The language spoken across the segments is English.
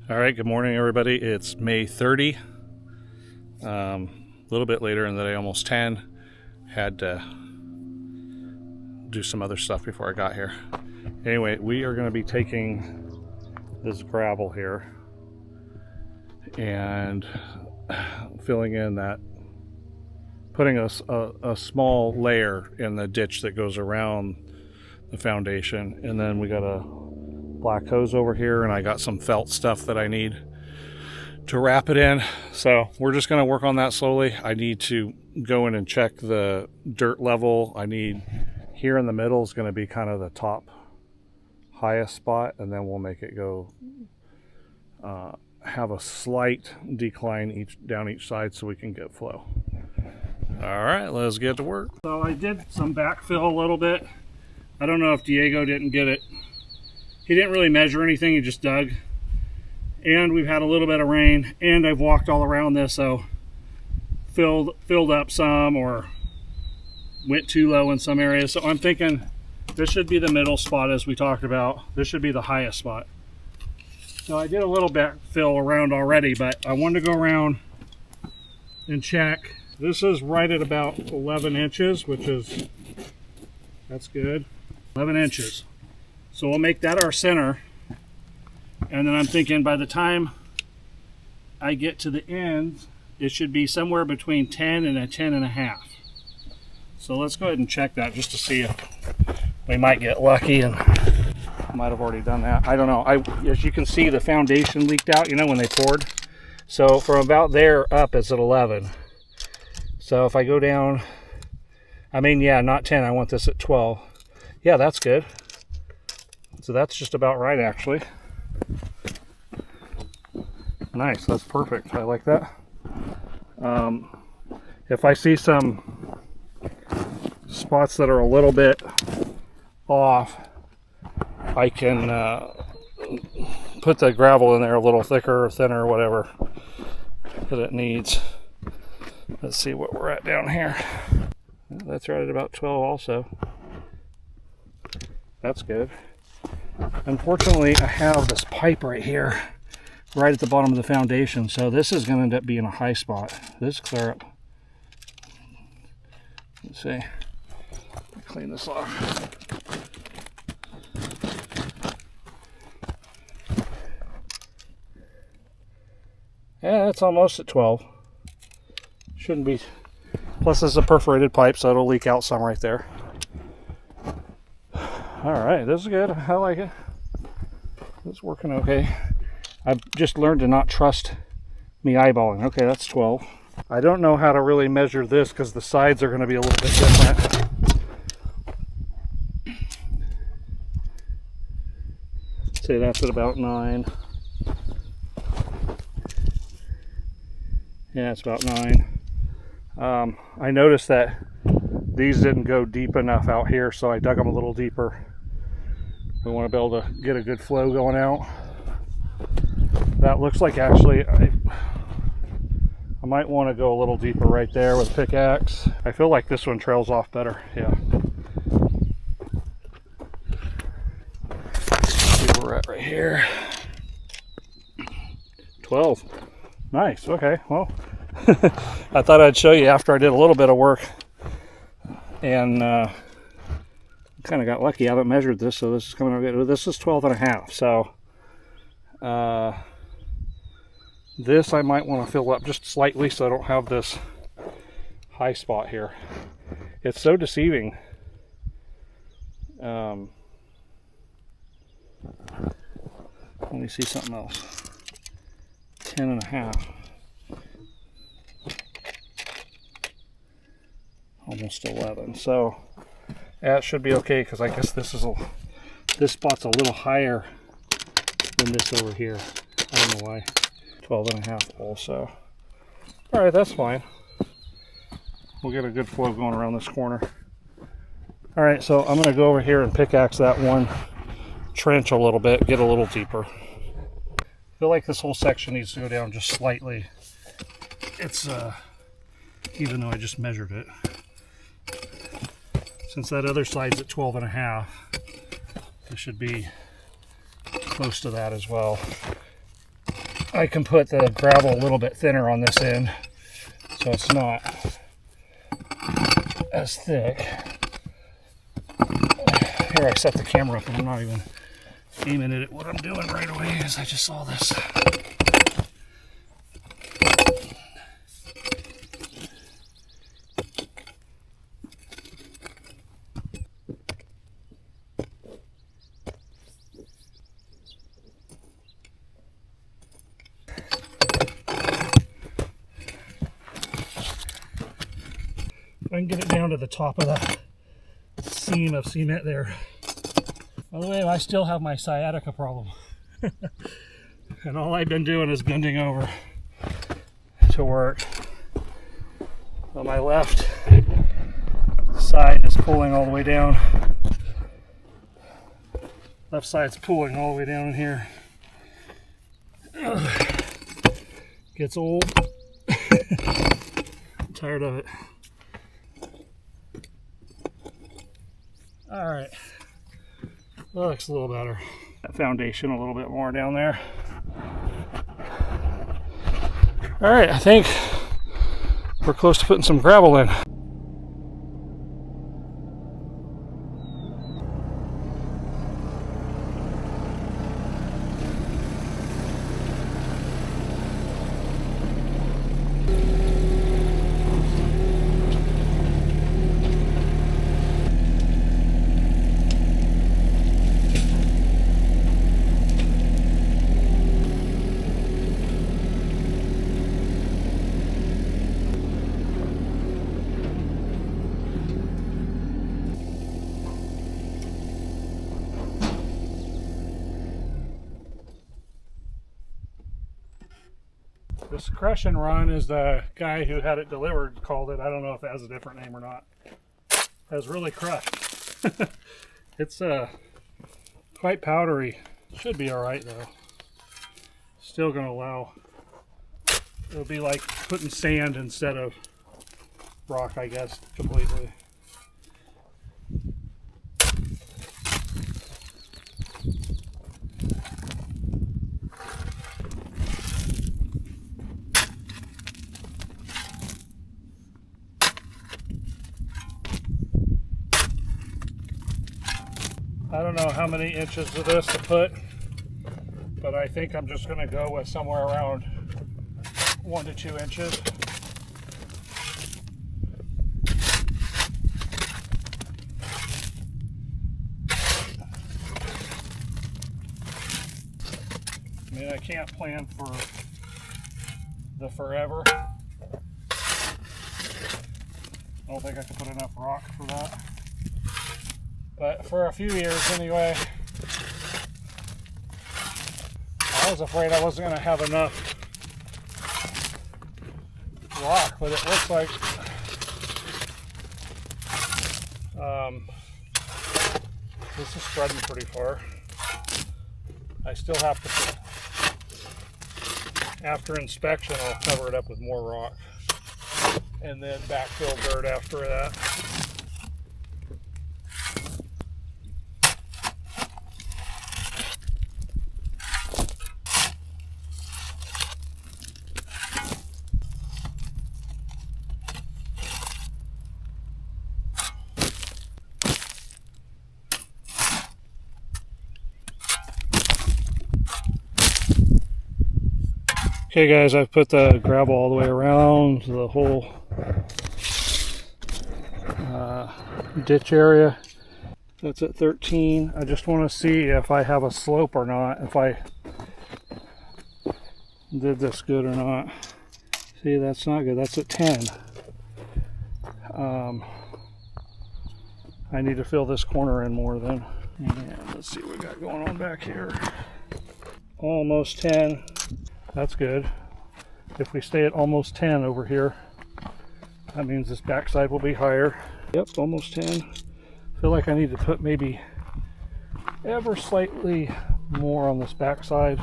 All right, good morning, everybody. It's May 30. A little bit later in the day, almost 10. Had to do some other stuff before I got here. Anyway, we are going to be taking this gravel here and filling in that, putting a small layer in the ditch that goes around the foundation. And then we got a black hose over here, and I got some felt stuff that I need to wrap it in. So we're just going to work on that slowly. I need to go in and check the dirt level. I need, here in the middle is going to be kind of the top highest spot, and then we'll make it go have a slight decline down each side so we can get flow. All right, let's get to work. So I did some backfill a little bit. I don't know if Diego didn't get it. He didn't really measure anything, he just dug. And we've had a little bit of rain, and I've walked all around this, so filled up some or went too low in some areas. So I'm thinking this should be the middle spot as we talked about. This should be the highest spot. So I did a little backfill around already, but I wanted to go around and check. This is right at about 11 inches, which is, that's good. 11 inches. So we'll make that our center. And then I'm thinking by the time I get to the end, it should be somewhere between 10 and a 10.5. So let's go ahead and check that just to see if we might get lucky, and might have already done that. I don't know. As you can see, the foundation leaked out, you know, when they poured. So from about there up, it's at 11. So if I go down, I mean, yeah, not 10. I want this at 12. Yeah, that's good. So that's just about right, actually. Nice, that's perfect. I like that. If I see some spots that are a little bit off, I can put the gravel in there a little thicker or thinner or whatever that it needs. Let's see what we're at down here. That's right at about 12 also. That's good. Unfortunately, I have this pipe right here, right at the bottom of the foundation, so this is going to end up being a high spot. This clear up. Let's see. Clean this off. Yeah, it's almost at 12. Shouldn't be. Plus, this is a perforated pipe, so it'll leak out some right there. All right, this is good. I like it. It's working okay. I've just learned to not trust me eyeballing. Okay, that's 12. I don't know how to really measure this because the sides are going to be a little bit different. Say that's at about 9. Yeah, it's about 9. I noticed that these didn't go deep enough out here, so I dug them a little deeper. We want to be able to get a good flow going out. That looks like, actually, I might want to go a little deeper right there with pickaxe. I feel like this one trails off better. Yeah. Let's see where we're at right here. 12. Nice. Okay. Well, I thought I'd show you after I did a little bit of work, and kind of got lucky. I haven't measured this, so this is coming out good. This is 12.5. So this I might want to fill up just slightly so I don't have this high spot here. It's so deceiving. Let me see something else. 10.5. Almost 11. So that should be okay, because I guess this spot's a little higher than this over here. I don't know why. 12.5 also. All right, that's fine. We'll get a good flow going around this corner. All right, so I'm going to go over here and pickaxe that one trench a little bit, get a little deeper. I feel like this whole section needs to go down just slightly. It's even though I just measured it. Since that other side's at 12.5, it should be close to that as well. I can put the gravel a little bit thinner on this end, so it's not as thick. Here, I set the camera up and I'm not even aiming at it. What I'm doing right away is I just saw this. I can get it down to the top of the seam of cement there. By the way, I still have my sciatica problem. And all I've been doing is bending over to work. On my left side is pulling all the way down. Left side's pulling all the way down in here. Gets old. I'm tired of it. All right, that looks a little better. That foundation a little bit more down there. All right, I think we're close to putting some gravel in. This crush and run is the guy who had it delivered called it. I don't know if it has a different name or not. It has really crushed. It's quite powdery. Should be all right though. Still gonna allow. It'll be like putting sand instead of rock, I guess, completely. I don't know how many inches of this to put, but I think I'm just going to go with somewhere around 1 to 2 inches. I mean, I can't plan for the forever. I don't think I can put enough rock for that. But for a few years anyway, I was afraid I wasn't going to have enough rock, but it looks like this is spreading pretty far. I still have to, after inspection, I'll cover it up with more rock and then backfill dirt after that. Okay guys, I've put the gravel all the way around the whole ditch area. That's at 13. I just want to see if I have a slope or not, if I did this good or not. See, that's not good. That's at 10. I need to fill this corner in more then. And let's see what we got going on back here. Almost 10. That's good. If we stay at almost 10 over here, that means this backside will be higher. Yep, almost 10. I feel like I need to put maybe ever slightly more on this backside.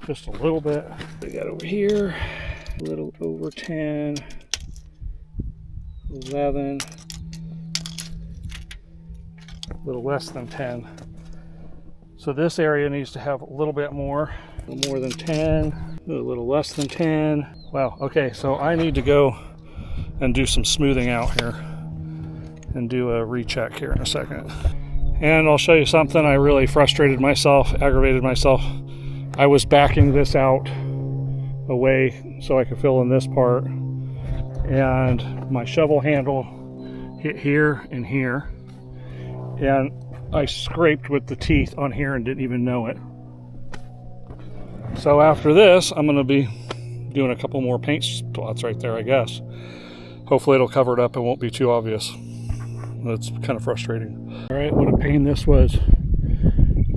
Just a little bit. We got over here, a little over 10, 11, a little less than 10. So this area needs to have a little bit more than 10. A little less than 10. Wow, okay, so I need to go and do some smoothing out here and do a recheck here in a second. And I'll show you something. I really frustrated myself, aggravated myself. I was backing this out away so I could fill in this part, and my shovel handle hit here and here, and I scraped with the teeth on here and didn't even know it. So after this, I'm going to be doing a couple more paint spots right there, I guess. Hopefully it'll cover it up and won't be too obvious. That's kind of frustrating. All right, what a pain this was.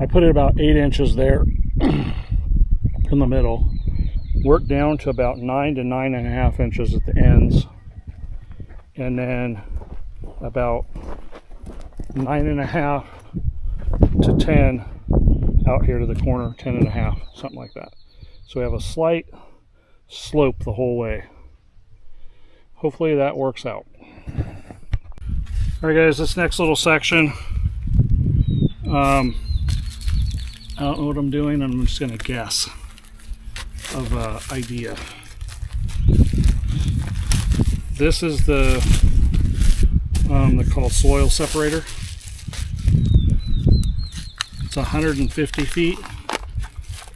I put it about 8 inches there in the middle. Worked down to about 9 to 9.5 inches at the ends. And then about 9.5 to 10 out here to the corner, 10.5, something like that. So we have a slight slope the whole way. Hopefully that works out. All right, guys, this next little section, I don't know what I'm doing. I'm just gonna guess of an idea. This is the they're called soil separator. It's 150 feet,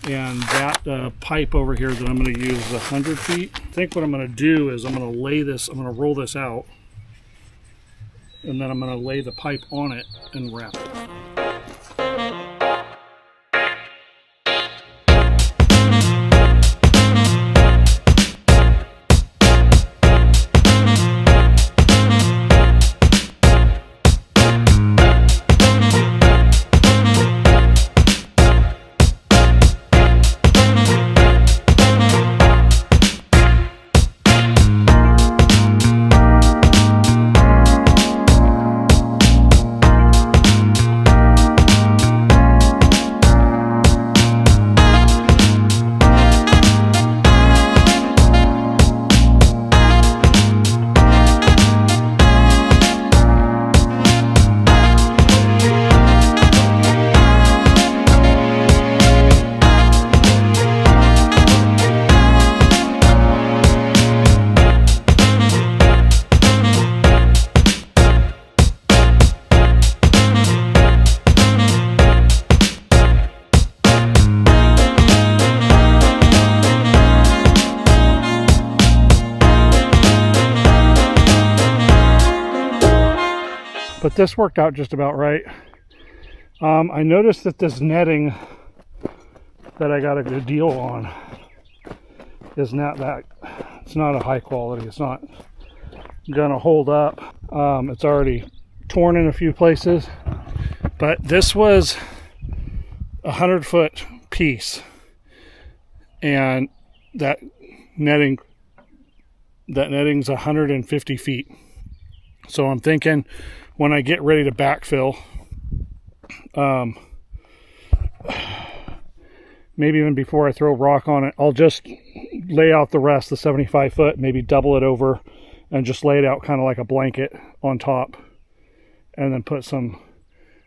and that pipe over here that I'm going to use is 100 feet. I think what I'm going to do is I'm going to lay this, I'm going to roll this out, and then I'm going to lay the pipe on it and wrap it. But this worked out just about right. I noticed that this netting that I got a good deal on is not that, it's not a high quality. It's not gonna hold up. It's already torn in a few places, but this was a 100-foot piece, and that netting's 150 feet. So I'm thinking, when I get ready to backfill, maybe even before I throw rock on it, I'll just lay out the rest, the 75 foot, maybe double it over and just lay it out kind of like a blanket on top, and then put some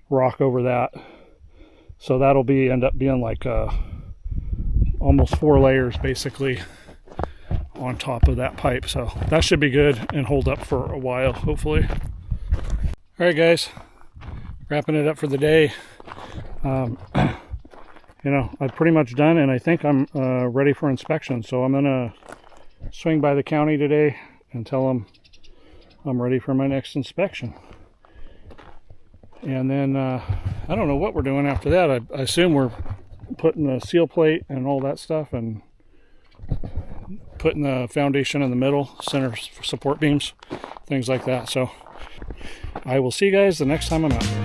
rock over that. So that'll end up being like almost 4 layers basically on top of that pipe. So that should be good and hold up for a while, hopefully. All right, guys, wrapping it up for the day. You know, I'm pretty much done, and I think I'm ready for inspection. So I'm gonna swing by the county today and tell them I'm ready for my next inspection. And then I don't know what we're doing after that. I assume we're putting the seal plate and all that stuff, and putting the foundation in the middle, center support beams, things like that. So I will see you guys the next time I'm out there.